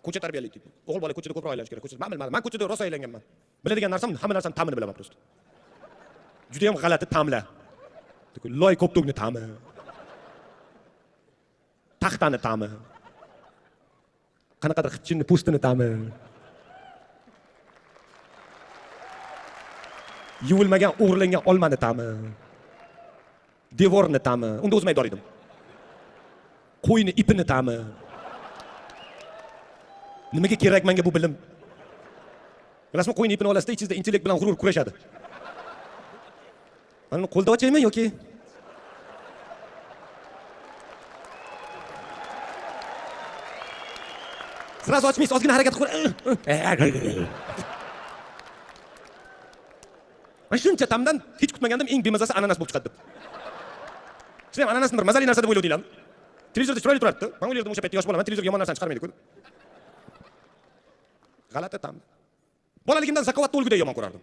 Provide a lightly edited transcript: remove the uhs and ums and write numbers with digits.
Ko'cha tarbiyalik tip. O'g'il bola ko'chada ko'proq aylanish kerak. Ko'chada men bilmadim. Men ko'chada rosa aylanganman. Biladigan narsam hamma narsani ta'mini bilaman prosta. Juda ham g'alati ta'mlar. Loy koptogni ta'mi. Taxtani ta'mi. Qanaqadir xitchinni po'stini ta'mi. Yuvilmagan o'g'irlangan olmani ta'mi. Devorni ta'mi. Unda o'zim aybdor edim. Qo'yni ipini ta'mi. Nimaga kerak menga bu bilim? Bilasizmi, qo'yni ipini olasizda ichingizda intellekt bilan g'urur kurashadi. Mana qo'lda ochaymi yoki? Sirasi ochmaysiz, ozgina harakat qilib. Mana shuncha tamdan hech kutmagandim eng bemazasi ananas bo'lib chiqadi deb. Siz ham ananasni bir mazali narsa deb o'yladinglarmi? Televizorda chiroyli turardi. Men o'ylardim o'sha paytda yosh bolaman, televizorga yomon narsani chiqarmaydi-ku. G'alati tam. Bolaligimdan zakovatni o'lguday yomon ko'rardim.